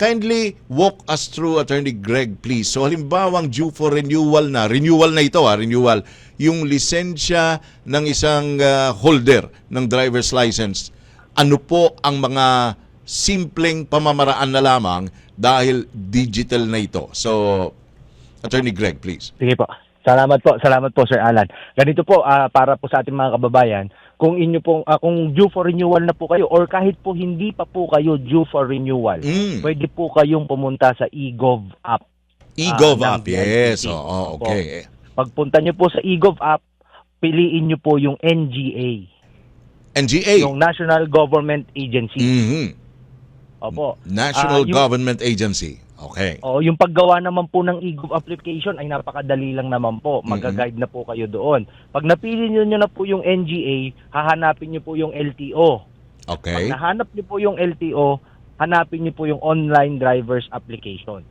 kindly walk us through, Attorney Greg, please. So halimbawang due for renewal na ito, renewal, yung lisensya ng isang holder ng driver's license. Ano po ang mga simpleng pamamaraan na lamang dahil digital na ito? So, Attorney Greg, please. Sige po. Salamat po Sir Alan. Ganito po para po sa ating mga kababayan, kung kung due for renewal na po kayo or kahit po hindi pa po kayo due for renewal, pwede po kayong pumunta sa eGov app. eGov app, yes. Oo, okay. Pagpunta niyo po sa eGov app, piliin niyo po yung NGA. NGA? Yung National Government Agency. Opo. National Government Agency. Okay. Yung paggawa naman po ng eGov application ay napakadali lang naman po. Mag-guide na po kayo doon. Pag napili niyo na po yung NGA, hahanapin niyo po yung LTO. Okay. Pag nahanap niyo po yung LTO, hanapin niyo po yung online driver's application.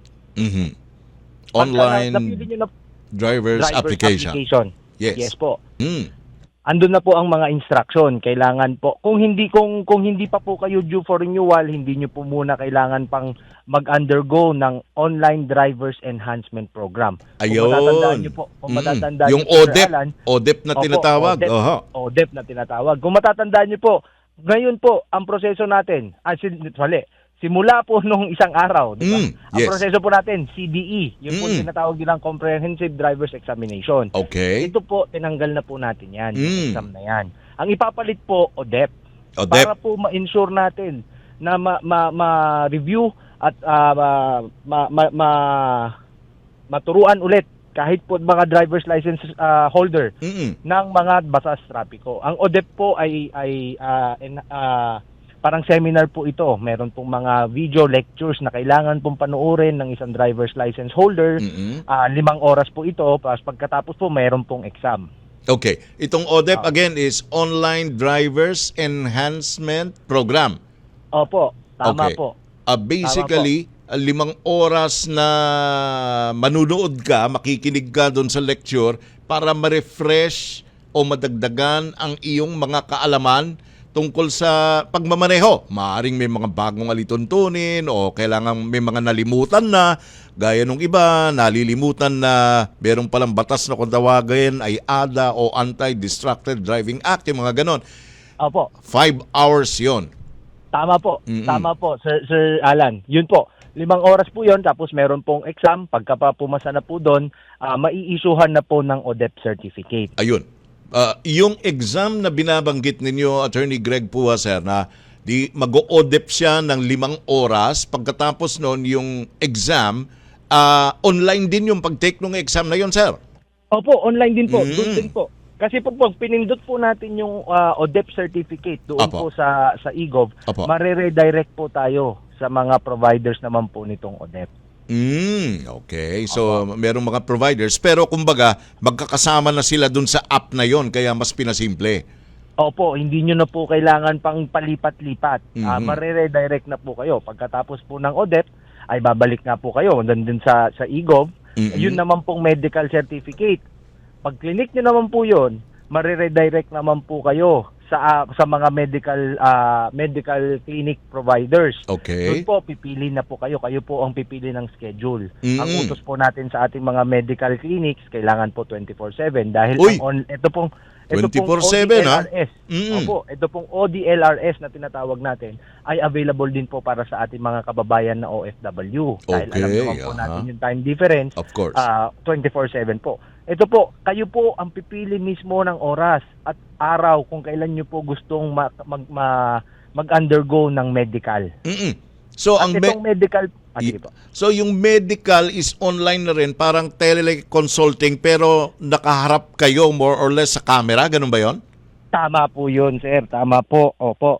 Online napili niyo na driver's application. Yes po. Andun na po ang mga instruction. Kailangan po, kung hindi pa po kayo due for renewal, hindi niyo po muna kailangan pang mag-undergo ng online driver's enhancement program. Ayun. Kung matatandaan niyo po, yung ODEP, ODEP na tinatawag. ODEP na tinatawag. Kung matatandaan niyo po, ngayon po ang proseso natin, simula po nung isang araw, di ba? Ang proseso po natin, CDE, yung po tinatawag nilang Comprehensive Driver's Examination. Okay. Ito po, tinanggal na po natin yan, yung exam na yan. Ang ipapalit po, ODEP. Para po ma-ensure natin na ma-review at maturuan ulit kahit po mga driver's license holder ng mga batas trapiko. Ang ODEP po ay parang seminar po ito. Meron pong mga video lectures na kailangan pong panuorin ng isang driver's license holder. 5 oras po ito. Pagkatapos po, meron pong exam. Okay. Itong ODEP again is Online Drivers Enhancement Program. Opo. Tama po. Basically, 5 oras na manunood ka, makikinig ka doon sa lecture para ma-refresh o madagdagan ang iyong mga kaalaman tungkol sa pagmamaneho. Maaring may mga bagong alituntunin o kailangan may mga nalimutan na, gaya nung iba, nalilimutan na meron palang batas na kung tawagin ay ADA o Anti-Distracted Driving Act, yung mga ganon. Opo. 5 hours yon. Tama po. Tama po, Sir Alan. Yun po. 5 oras po yon, tapos meron pong exam. Pagka pa pumasa na po doon, mai-issuehan na po ng ODEP certificate. Ayun. Yung exam na binabanggit ninyo, Attorney Greg Pua, sir, na mag-o-ODEP siya ng 5 oras. Pagkatapos noon, yung exam, online din yung pag-take ng exam na yun, sir? Opo, online din po. Doon din po. Kasi pag pinindot po natin yung ODEP certificate doon po sa eGov, mare-redirect po tayo sa mga providers naman po nitong ODEP. Okay. So, merong mga providers. Pero kumbaga, magkakasama na sila dun sa app na yon, kaya mas pinasimple. Opo, hindi nyo na po kailangan pang palipat-lipat. Mare-redirect na po kayo. Pagkatapos po ng ODEP, ay babalik na po kayo din sa eGov. Yun naman pong medical certificate. Pag clinic nyo naman po yun, mare-redirect naman po kayo sa mga medical clinic providers. Okay. Doon po pipili na po kayo. Kayo po ang pipili ng schedule. Ang utos po natin sa ating mga medical clinics, kailangan po 24/7 dahil ito pong 24/7 ha? Opo, ito pong ODLRS na tinatawag natin ay available din po para sa ating mga kababayan na OFW. Dahil alam naman po natin yung time difference. Of course. 24/7 po. Ito po, kayo po ang pipili mismo ng oras at araw kung kailan nyo po gustong mag-undergo ng medical. So, at itong medical... So, yung medical is online na rin, parang teleconsulting, pero nakaharap kayo more or less sa camera, ganun ba yon? Tama po yun, sir. Tama po. Opo.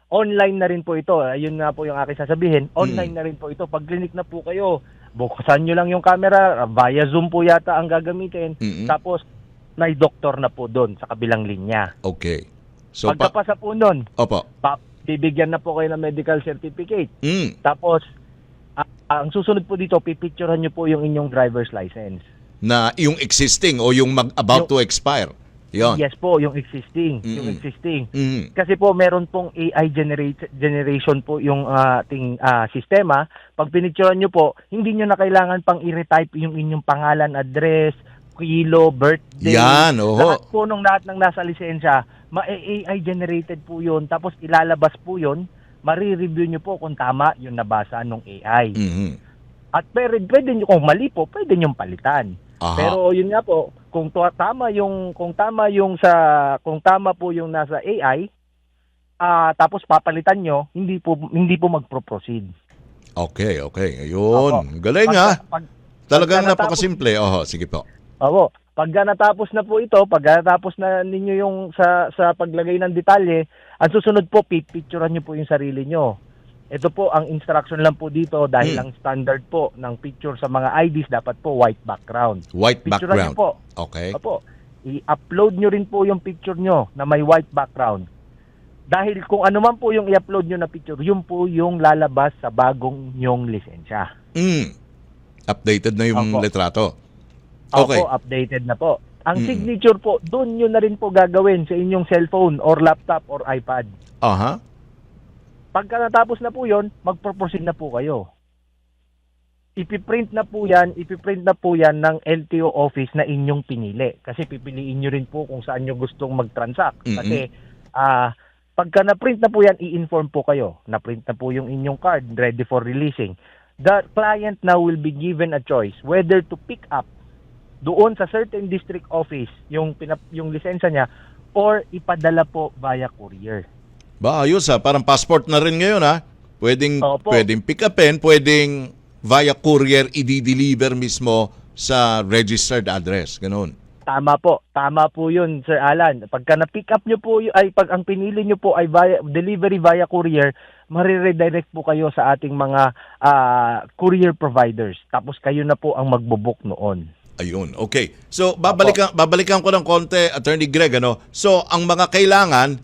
Online na rin po ito. Ayun nga po yung aking sasabihin. Online na rin po ito. Pag clinic na po kayo, buksan nyo lang yung camera, via Zoom po yata ang gagamitin. Tapos, may doktor na po doon sa kabilang linya. Okay. So, pagkapasa po nun, Opo. bibigyan na po kayo ng medical certificate. Tapos, ang susunod po dito, pipicturehan nyo po yung inyong driver's license. Na yung existing o yung about to expire? Yon. Yes po, yung existing. Mm-mm. Yung existing. Mm. Kasi po meron pong AI generation po yung ating sistema. Pag pinicturean nyo po, hindi nyo na kailangan pang i-retype yung inyong pangalan, address, kilo, birthday. Yan, oho. Lahat ng nasa lisensya, AI generated po yun. Tapos ilalabas po yun, mari-review nyo po kung tama yung nabasa ng AI. Mhm. At pwede nyo, kung mali po, pwede nyo palitan. Aha. Pero yun nga po, kung tama po yung nasa AI, tapos papalitan nyo, hindi po magpro-proceed. Okay. Ayun. Opo. Galing ha. Talagang pagka natapos- napakasimple. Oho, sige po. Opo. Pagka natapos na po ito, pagka natapos na ninyo yung sa paglagay ng detalye, ang susunod po, picturean nyo po yung sarili nyo. Ito po, ang instruction lang po dito, dahil ang standard po ng picture sa mga IDs, dapat po white background. White Picturean nyo background. po. Okay. Opo. I-upload nyo rin po yung picture nyo na may white background. Dahil kung ano man po yung i-upload nyo na picture, yun po yung lalabas sa bagong nyong lisensya. Updated na yung Opo. litrato. Okay. Opo, updated na po. Ang signature po, doon nyo na rin po gagawin sa inyong cellphone or laptop or iPad. Aha. Pagka natapos na po yon, magpo-proceed na po kayo. Ipiprint na po yan ng LTO office na inyong pinili. Kasi pipiliin nyo rin po kung saan nyo gustong mag-transact. Kasi pagka na-print na po yan, i-inform po kayo. Na-print na po yung inyong card, ready for releasing. The client now will be given a choice whether to pick up doon sa certain district office yung lisensya niya or ipadala po via courier. Ba, ayos ha. Parang passport na rin ngayon ha. Pwedeng Opo. pick upin, pwedeng via courier i-deliver mismo sa registered address. Ganun. Tama po yun, Sir Alan. Pagka na-pick up nyo po, pag ang pinili nyo po ay delivery via courier, mariredirect po kayo sa ating mga courier providers. Tapos kayo na po ang magbo-book noon. Ayun. Okay. So, babalikan ko ng konti, Attorney Greg, ano? So, ang mga kailangan,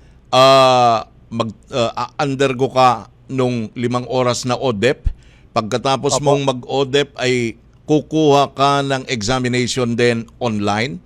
undergo ka nung 5 oras na ODEP. Pagkatapos mong mag-ODEP ay kukuha ka ng examination din online.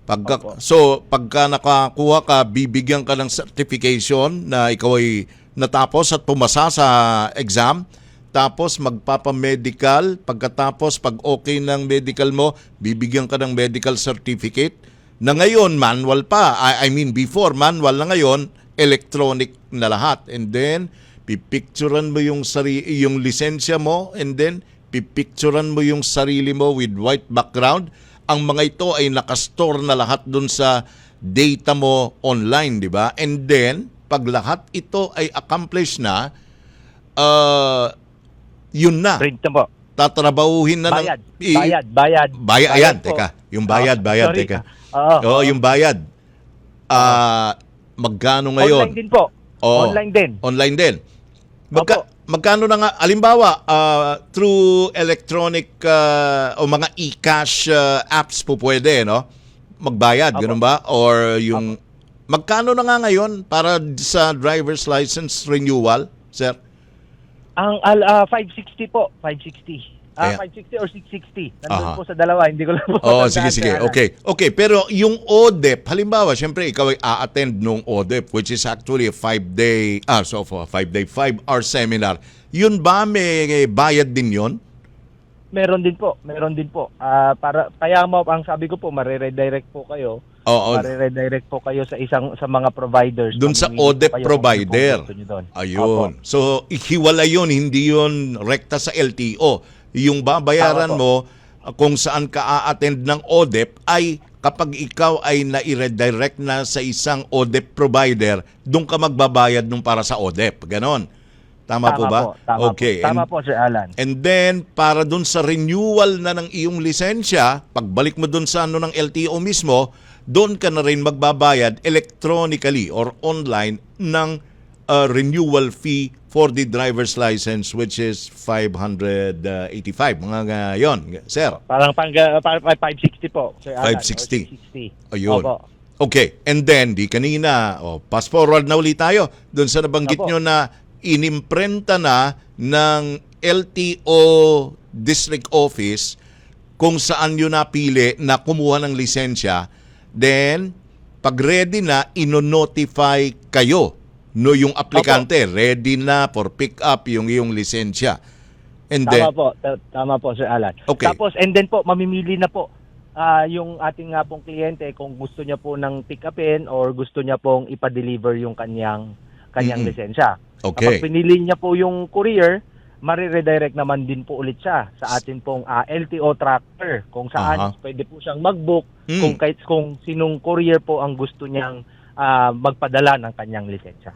Pagka nakakuha ka, bibigyan ka ng certification na ikaw ay natapos at pumasa sa exam. Tapos magpapamedical. Pagkatapos, pag okay ng medical mo, bibigyan ka ng medical certificate. Na ngayon, manual pa. I mean, before, manual na ngayon, electronic na lahat. And then, pipicturan mo yung lisensya mo, and then, pipicturan mo yung sarili mo with white background. Ang mga ito ay nakastore na lahat dun sa data mo online, di ba? And then, pag lahat ito ay accomplished na, yun na. Print na po. Tatrabahuhin na Bayad. Bayad. Ayan, po. teka. Yung bayad, Sorry. teka. Oo. Yung bayad. Magkano ngayon? Online din po. Oo. Online din. Opo. Magkano na nga, alimbawa, through electronic o mga e-cash apps po pwede, no? Magbayad, ganun ba? Or yung, magkano na nga ngayon para sa driver's license renewal, sir? Ang 560 po, 560. Ayan. 560 or 660. Nandun Aha. po sa dalawa, hindi ko lang po. Oh, matandaan, sige. Sir Alan. Okay, pero yung ODEP, halimbawa, syempre ikaw ay a-attend nung ODEP, which is actually a 5-day, 5-hour seminar. Yun ba may bayad din yun? Meron din po. Kaya ang sabi ko po, mariredirect po kayo. Oo. Mariredirect po kayo sa mga providers. Doon sa Mamimili po ODEP kayo provider. kung ano po gusto nyo doon. Ayun. So, hiwala yun, hindi yun rekta sa LTO. Yung babayaran Tama po. mo kung saan ka a-attend ng ODEP ay kapag ikaw ay na-redirect na sa isang ODEP provider, doon ka magbabayad nung para sa ODEP. Ganon. Tama po ba? Tama Okay. po. Tama po, Sir Alan. And then, para dun sa renewal na ng iyong lisensya, pagbalik mo dun sa ng LTO mismo, doon ka na rin magbabayad electronically or online ng renewal fee for the driver's license, which is 585. Mga yon, sir. Parang 560 po, Sir Alan. 560. Or 660. Ayun. Opo. Okay. And then, di kanina, pass forward na ulit tayo doon sa nabanggit Opo. nyo na inimprenta na ng LTO District Office kung saan yun napili na kumuha ng lisensya. Then, Pag ready na, ino-notify kayo no yung aplikante, ready na for pick up yung iyong lisensya. And then, Tama po, Sir Alan. Okay. Tapos, and then po, mamimili na po yung ating nga pong kliyente kung gusto niya po ng pick upin or gusto niya pong ipa-deliver yung kanyang lisensya. Okay. Kapag pinili niya po yung courier, mariredirect naman din po ulit siya sa atin pong LTO tracker kung saan pwede po siyang mag-book kung sinong courier po ang gusto niyang magpadala ng kanyang lisensya.